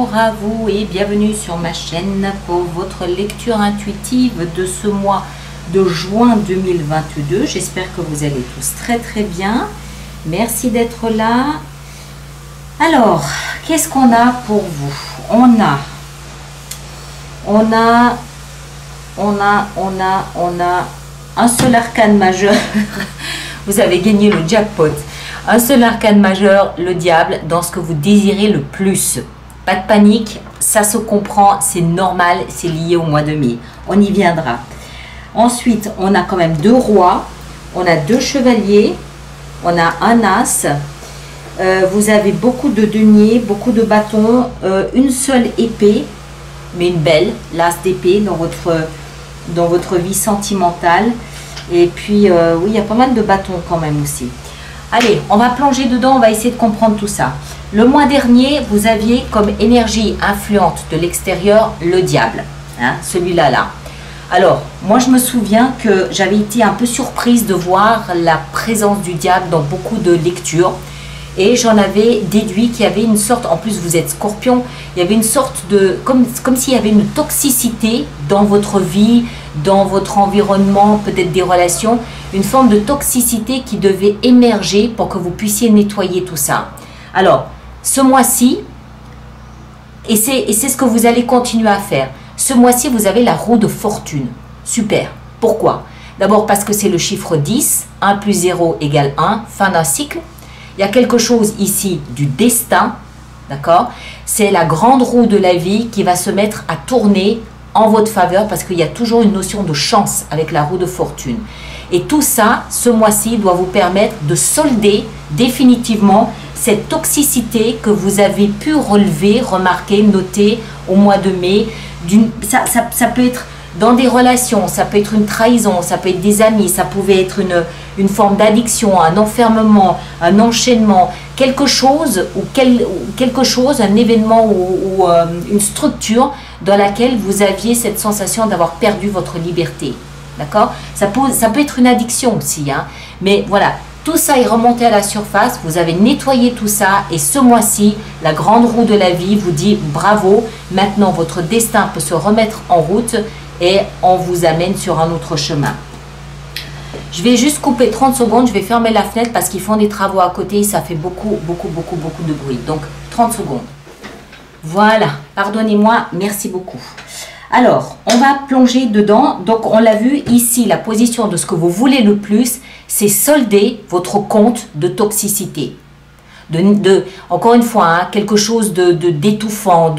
Bonjour à vous et bienvenue sur ma chaîne pour votre lecture intuitive de ce mois de juin 2022. J'espère que vous allez tous très bien. Merci d'être là. Alors, qu'est-ce qu'on a pour vous? On a un seul arcane majeur. Vous avez gagné le jackpot. Un seul arcane majeur, le diable, dans ce que vous désirez le plus. Pas de panique, ça se comprend, c'est normal, c'est lié au mois de mai. On y viendra. Ensuite, on a quand même deux rois, on a deux chevaliers, on a un as. Vous avez beaucoup de deniers, beaucoup de bâtons, une seule épée, mais une belle, l'as d'épée dans votre vie sentimentale. Et puis, oui, il y a pas mal de bâtons quand même aussi. Allez, on va plonger dedans, on va essayer de comprendre tout ça. Le mois dernier, vous aviez comme énergie influente de l'extérieur le diable, hein, celui-là. Alors, moi je me souviens que j'avais été un peu surprise de voir la présence du diable dans beaucoup de lectures. Et j'en avais déduit qu'il y avait une sorte, en plus vous êtes scorpion, il y avait une sorte de, comme s'il y avait une toxicité dans votre vie, dans votre environnement, peut-être des relations, une forme de toxicité qui devait émerger pour que vous puissiez nettoyer tout ça. Alors, ce mois-ci, et c'est ce que vous allez continuer à faire, ce mois-ci vous avez la roue de fortune. Super. Pourquoi? D'abord parce que c'est le chiffre 10, 1 plus 0 égale 1, fin d'un cycle. Il y a quelque chose ici du destin, d'accord? C'est la grande roue de la vie qui va se mettre à tourner en votre faveur parce qu'il y a toujours une notion de chance avec la roue de fortune. Et tout ça, ce mois-ci, doit vous permettre de solder définitivement cette toxicité que vous avez pu relever, remarquer, noter au mois de mai. Ça peut être dans des relations, ça peut être une trahison, ça peut être des amis, ça pouvait être une forme d'addiction, un enfermement, un enchaînement, quelque chose, un événement ou une structure dans laquelle vous aviez cette sensation d'avoir perdu votre liberté. D'accord? Ça peut être une addiction aussi, hein, mais voilà, tout ça est remonté à la surface, vous avez nettoyé tout ça et ce mois-ci, la grande roue de la vie vous dit bravo, maintenant votre destin peut se remettre en route et on vous amène sur un autre chemin. Je vais juste couper 30 secondes, je vais fermer la fenêtre parce qu'ils font des travaux à côté et ça fait beaucoup de bruit. Donc 30 secondes. Voilà, pardonnez-moi, merci beaucoup. Alors, on va plonger dedans. Donc, on l'a vu ici, la position de ce que vous voulez le plus, c'est solder votre compte de toxicité. Encore une fois, hein, quelque chose d'étouffant,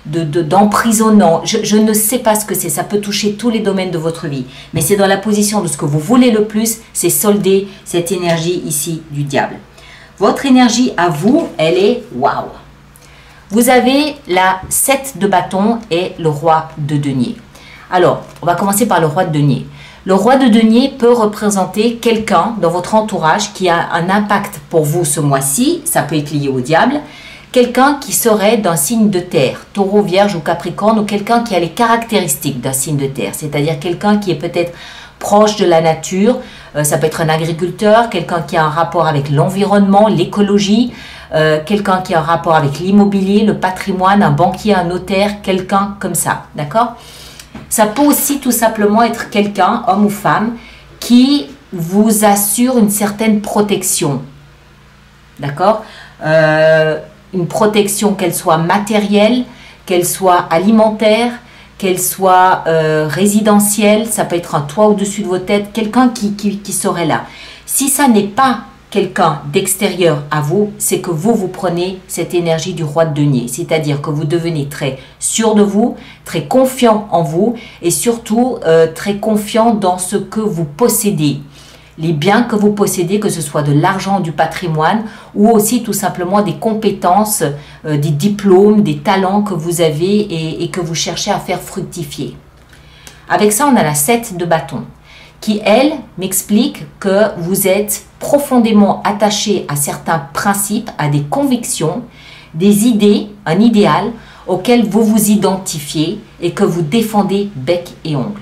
d'emprisonnant. Je ne sais pas ce que c'est. Ça peut toucher tous les domaines de votre vie. Mais c'est dans la position de ce que vous voulez le plus, c'est solder cette énergie ici du diable. Votre énergie à vous, elle est waouh. Vous avez la 7 de bâton et le roi de denier. Alors, on va commencer par le roi de denier. Le roi de denier peut représenter quelqu'un dans votre entourage qui a un impact pour vous ce mois-ci. Ça peut être lié au diable. Quelqu'un qui serait d'un signe de terre, taureau, vierge ou capricorne, ou quelqu'un qui a les caractéristiques d'un signe de terre. C'est-à-dire quelqu'un qui est peut-être proche de la nature. Ça peut être un agriculteur, quelqu'un qui a un rapport avec l'environnement, l'écologie. Quelqu'un qui a un rapport avec l'immobilier, le patrimoine, un banquier, un notaire, quelqu'un comme ça, d'accord? Ça peut aussi tout simplement être quelqu'un, homme ou femme, qui vous assure une certaine protection, d'accord? Une protection, qu'elle soit matérielle, qu'elle soit alimentaire, qu'elle soit résidentielle, ça peut être un toit au-dessus de vos têtes, quelqu'un qui serait là. Si ça n'est pas quelqu'un d'extérieur à vous, c'est que vous prenez cette énergie du roi de denier, c'est-à-dire que vous devenez très sûr de vous, très confiant en vous et surtout très confiant dans ce que vous possédez. Les biens que vous possédez, que ce soit de l'argent, du patrimoine ou aussi tout simplement des compétences, des diplômes, des talents que vous avez et que vous cherchez à faire fructifier. Avec ça, on a la 7 de bâton qui, elle, m'explique que vous êtes profondément attaché à certains principes, à des convictions, des idées, un idéal auquel vous vous identifiez et que vous défendez bec et ongle.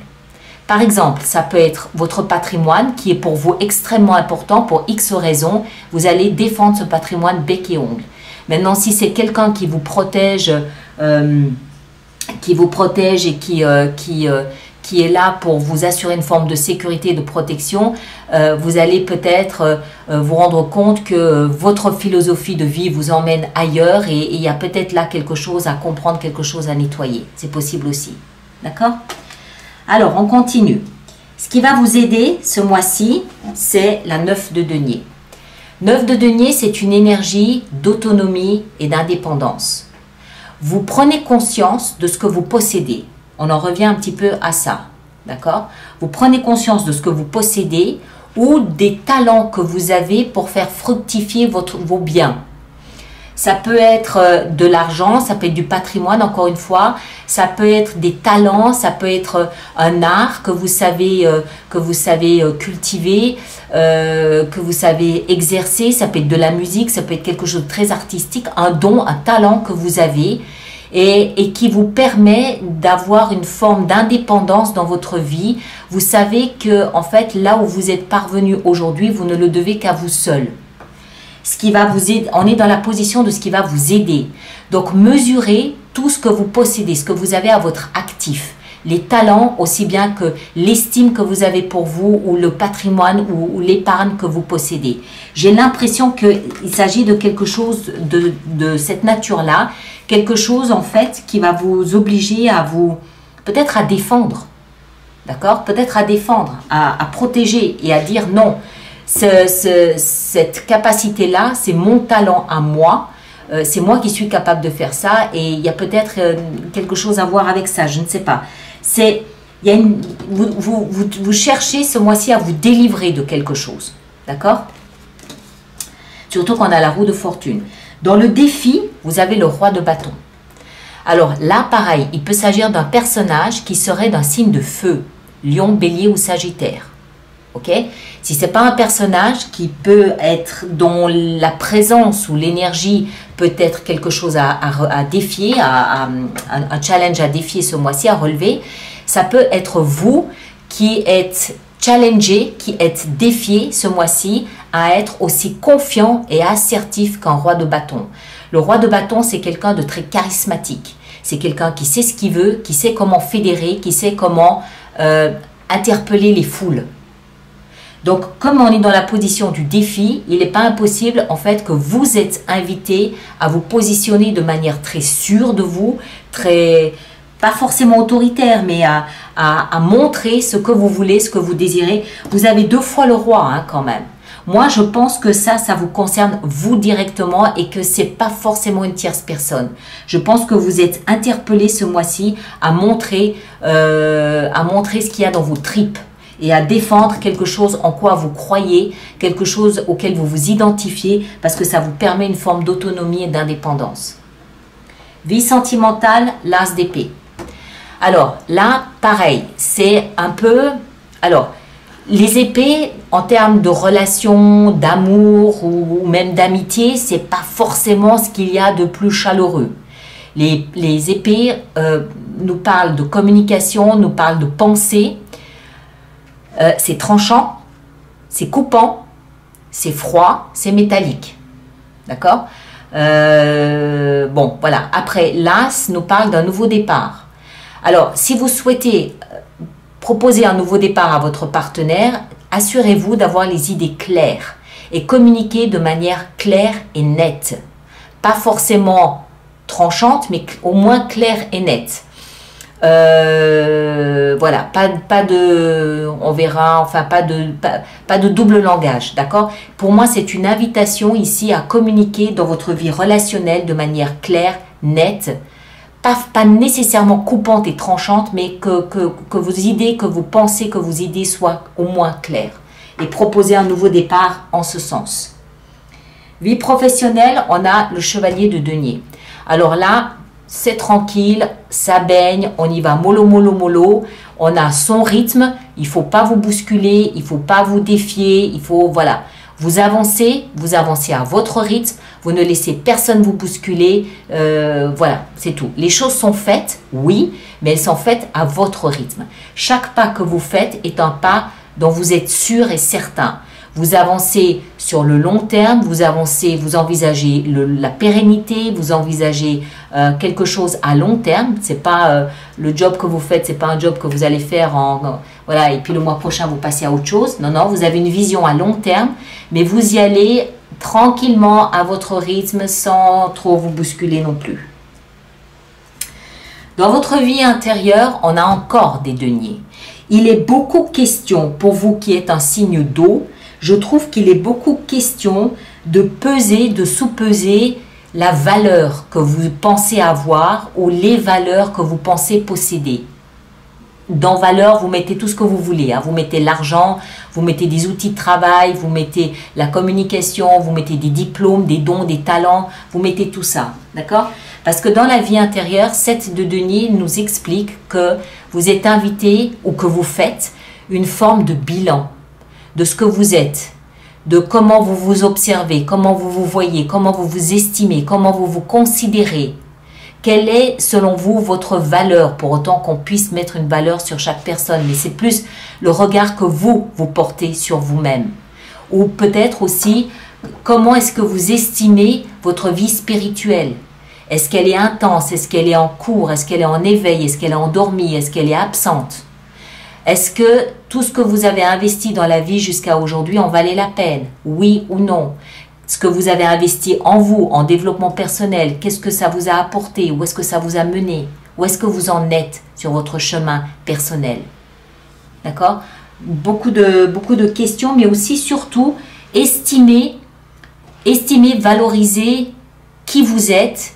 Par exemple, ça peut être votre patrimoine qui est pour vous extrêmement important pour X raisons. Vous allez défendre ce patrimoine bec et ongle. Maintenant, si c'est quelqu'un qui vous protège vous protège et qui est là pour vous assurer une forme de sécurité et de protection, vous allez peut-être vous rendre compte que votre philosophie de vie vous emmène ailleurs et il y a peut-être là quelque chose à comprendre, quelque chose à nettoyer. C'est possible aussi. D'accord? Alors, on continue. Ce qui va vous aider ce mois-ci, c'est la 9 de denier. 9 de denier, c'est une énergie d'autonomie et d'indépendance. Vous prenez conscience de ce que vous possédez. On en revient un petit peu à ça. D'accord? Vous prenez conscience de ce que vous possédez ou des talents que vous avez pour faire fructifier vos biens. Ça peut être de l'argent, ça peut être du patrimoine, encore une fois. Ça peut être des talents, ça peut être un art que vous savez cultiver, que vous savez exercer. Ça peut être de la musique, ça peut être quelque chose de très artistique, un don, un talent que vous avez et qui vous permet d'avoir une forme d'indépendance dans votre vie. Vous savez que en fait, là où vous êtes parvenu aujourd'hui, vous ne le devez qu'à vous seul. Ce qui va vous aider, on est dans la position de ce qui va vous aider. Donc, mesurez tout ce que vous possédez, ce que vous avez à votre actif. Les talents, aussi bien que l'estime que vous avez pour vous, ou le patrimoine, ou l'épargne que vous possédez. J'ai l'impression qu'il s'agit de quelque chose de cette nature-là, quelque chose en fait qui va vous obliger à vous, peut-être à défendre, d'accord? Peut-être à défendre, à protéger et à dire non. Cette capacité-là, c'est mon talent à moi, c'est moi qui suis capable de faire ça et il y a peut-être quelque chose à voir avec ça, je ne sais pas. Vous cherchez ce mois-ci à vous délivrer de quelque chose, d'accord? Surtout qu'on a la roue de fortune. Dans le défi, vous avez le roi de bâton. Alors là, pareil, il peut s'agir d'un personnage qui serait d'un signe de feu, lion, bélier ou sagittaire. Ok? Si ce n'est pas un personnage qui peut être, dont la présence ou l'énergie peut être quelque chose à défier, un challenge à défier ce mois-ci, à relever, ça peut être vous qui êtes challengé, qui êtes défié ce mois-ci à être aussi confiant et assertif qu'un roi de bâton. Le roi de bâton, c'est quelqu'un de très charismatique. C'est quelqu'un qui sait ce qu'il veut, qui sait comment fédérer, qui sait comment interpeller les foules. Donc, comme on est dans la position du défi, il n'est pas impossible en fait que vous êtes invité à vous positionner de manière très sûre de vous, très, pas forcément autoritaire, mais à montrer ce que vous voulez, ce que vous désirez. Vous avez 2 fois le roi hein, quand même. Moi, je pense que ça vous concerne vous directement et que ce n'est pas forcément une tierce personne. Je pense que vous êtes interpellé ce mois-ci à montrer ce qu'il y a dans vos tripes et à défendre quelque chose en quoi vous croyez, quelque chose auquel vous vous identifiez, parce que ça vous permet une forme d'autonomie et d'indépendance. Vie sentimentale, l'as d'épée. Alors là, pareil, c'est un peu... Alors, les épées, en termes de relations, d'amour ou même d'amitié, c'est pas forcément ce qu'il y a de plus chaleureux. Les épées nous parlent de communication, nous parlent de pensée. C'est tranchant, c'est coupant, c'est froid, c'est métallique. D'accord? Bon, voilà. Après, l'as nous parle d'un nouveau départ. Alors, si vous souhaitez proposer un nouveau départ à votre partenaire, assurez-vous d'avoir les idées claires et communiquer de manière claire et nette. Pas forcément tranchante, mais au moins claire et nette. Voilà, pas de, on verra, enfin pas de double langage, d'accord? Pour moi, c'est une invitation ici à communiquer dans votre vie relationnelle de manière claire, nette, pas nécessairement coupante et tranchante, mais que vos idées, que vous pensez, que vos idées soient au moins claires et proposer un nouveau départ en ce sens. Vie professionnelle, on a le chevalier de denier. Alors là, c'est tranquille, ça baigne, on y va mollo, mollo, mollo. On a son rythme, il ne faut pas vous bousculer, il ne faut pas vous défier, il faut, voilà. Vous avancez à votre rythme, vous ne laissez personne vous bousculer, voilà, c'est tout. Les choses sont faites, oui, mais elles sont faites à votre rythme. Chaque pas que vous faites est un pas dont vous êtes sûr et certain. Vous avancez sur le long terme, vous avancez, vous envisagez la pérennité, vous envisagez quelque chose à long terme. C'est pas le job que vous faites, c'est pas un job que vous allez faire voilà, et puis le mois prochain vous passez à autre chose. Non, non, vous avez une vision à long terme, mais vous y allez tranquillement à votre rythme sans trop vous bousculer non plus. Dans votre vie intérieure, on a encore des deniers. Il est beaucoup question, pour vous qui êtes un signe d'eau, je trouve qu'il est beaucoup question de peser, de sous-peser la valeur que vous pensez avoir ou les valeurs que vous pensez posséder. Dans valeur, vous mettez tout ce que vous voulez. Hein. Vous mettez l'argent, vous mettez des outils de travail, vous mettez la communication, vous mettez des diplômes, des dons, des talents, vous mettez tout ça. D'accord? Parce que dans la vie intérieure, 7 de denier nous explique que vous êtes invité ou que vous faites une forme de bilan de ce que vous êtes, de comment vous vous observez, comment vous vous voyez, comment vous vous estimez, comment vous vous considérez. Quelle est, selon vous, votre valeur, pour autant qu'on puisse mettre une valeur sur chaque personne, mais c'est plus le regard que vous portez sur vous-même. Ou peut-être aussi, comment est-ce que vous estimez votre vie spirituelle? Est-ce qu'elle est intense? Est-ce qu'elle est en cours? Est-ce qu'elle est en éveil? Est-ce qu'elle est endormie? Est-ce qu'elle est absente? Est-ce que tout ce que vous avez investi dans la vie jusqu'à aujourd'hui en valait la peine? Oui ou non? Ce que vous avez investi en vous, en développement personnel, qu'est-ce que ça vous a apporté? Où est-ce que ça vous a mené? Où est-ce que vous en êtes sur votre chemin personnel? D'accord? Beaucoup de questions, mais aussi surtout estimer, valoriser qui vous êtes,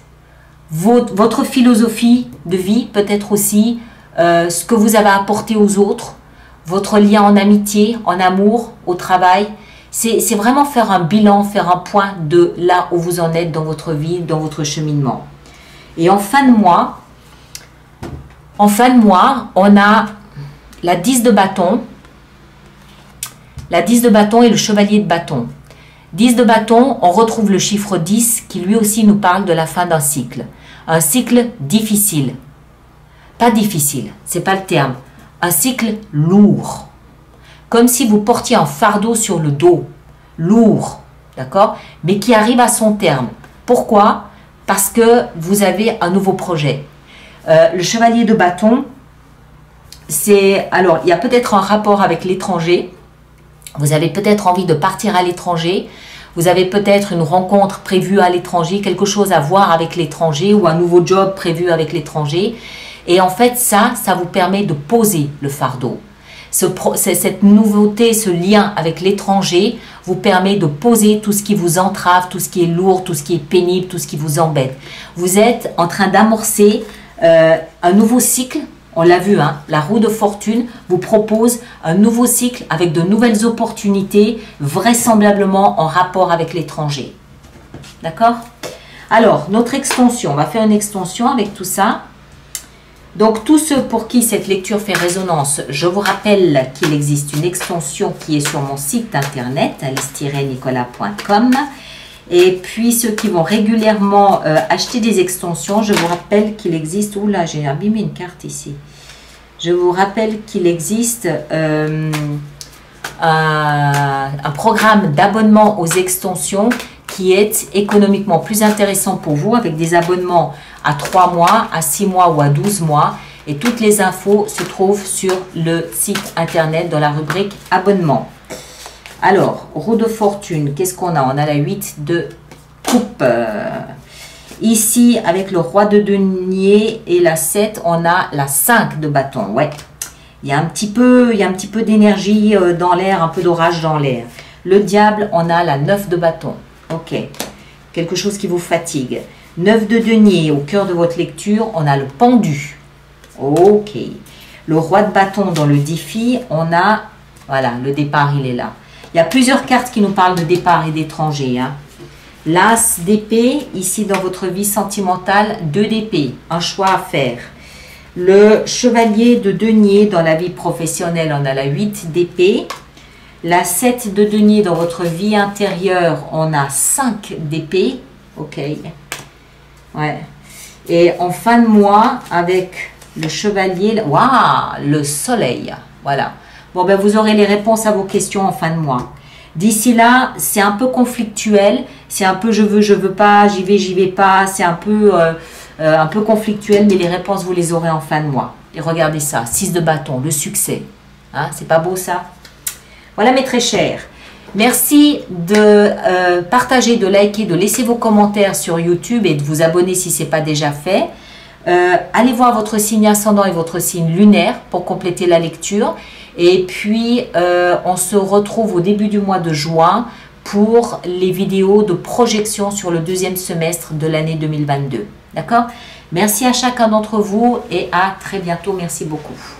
votre philosophie de vie, peut-être aussi ce que vous avez apporté aux autres, votre lien en amitié, en amour, au travail. C'est vraiment faire un bilan, faire un point de là où vous en êtes dans votre vie, dans votre cheminement. Et en fin de mois, on a la 10 de bâton. La 10 de bâton et le chevalier de bâton. 10 de bâton, on retrouve le chiffre 10 qui lui aussi nous parle de la fin d'un cycle. Un cycle difficile. Pas difficile, c'est pas le terme. Un cycle lourd. Comme si vous portiez un fardeau sur le dos. Lourd, d'accord? Mais qui arrive à son terme. Pourquoi? Parce que vous avez un nouveau projet. Le chevalier de bâton, alors, il y a peut-être un rapport avec l'étranger. Vous avez peut-être envie de partir à l'étranger. Vous avez peut-être une rencontre prévue à l'étranger, quelque chose à voir avec l'étranger ou un nouveau job prévu avec l'étranger. Et en fait, ça vous permet de poser le fardeau. Cette nouveauté, ce lien avec l'étranger vous permet de poser tout ce qui vous entrave, tout ce qui est lourd, tout ce qui est pénible, tout ce qui vous embête. Vous êtes en train d'amorcer un nouveau cycle. On l'a vu, hein, la roue de fortune vous propose un nouveau cycle avec de nouvelles opportunités, vraisemblablement en rapport avec l'étranger. D'accord? Alors, notre extension, on va faire une extension avec tout ça. Donc, tous ceux pour qui cette lecture fait résonance, je vous rappelle qu'il existe une extension qui est sur mon site internet, alice-nicolas.com. Et puis, ceux qui vont régulièrement acheter des extensions, je vous rappelle qu'il existe... Oula, j'ai abîmé une carte ici. Je vous rappelle qu'il existe un programme d'abonnement aux extensions qui est économiquement plus intéressant pour vous avec des abonnements à 3 mois, à 6 mois ou à 12 mois. Et toutes les infos se trouvent sur le site internet dans la rubrique abonnement. Alors, roue de fortune, qu'est-ce qu'on a? On a la 8 de coupe. Ici, avec le roi de denier et la 7, on a la 5 de bâton. Ouais, il y a un petit peu d'énergie dans l'air, un peu d'orage dans l'air. Le diable, on a la 9 de bâton. Ok, quelque chose qui vous fatigue. 9 de denier, au cœur de votre lecture, on a le pendu. Ok, le roi de bâton dans le défi, on a, voilà, le départ, il est là. Il y a plusieurs cartes qui nous parlent de départ et d'étranger. Hein. L'as d'épée, ici dans votre vie sentimentale, 2 d'épée, un choix à faire. Le chevalier de denier dans la vie professionnelle, on a la 8 d'épée. La 7 de denier dans votre vie intérieure, on a 5 d'épée. Ok. Ouais. Et en fin de mois, avec le chevalier, waouh, le soleil. Voilà. Bon, ben vous aurez les réponses à vos questions en fin de mois. D'ici là, c'est un peu conflictuel, c'est un peu je veux pas, j'y vais pas, c'est un peu conflictuel, mais les réponses, vous les aurez en fin de mois. Et regardez ça, 6 de bâton, le succès. Hein, c'est pas beau ça? Voilà mes très chers. Merci de partager, de liker, de laisser vos commentaires sur YouTube et de vous abonner si ce n'est pas déjà fait. Allez voir votre signe ascendant et votre signe lunaire pour compléter la lecture. Et puis, on se retrouve au début du mois de juin pour les vidéos de projection sur le deuxième semestre de l'année 2022. D'accord? Merci à chacun d'entre vous et à très bientôt. Merci beaucoup.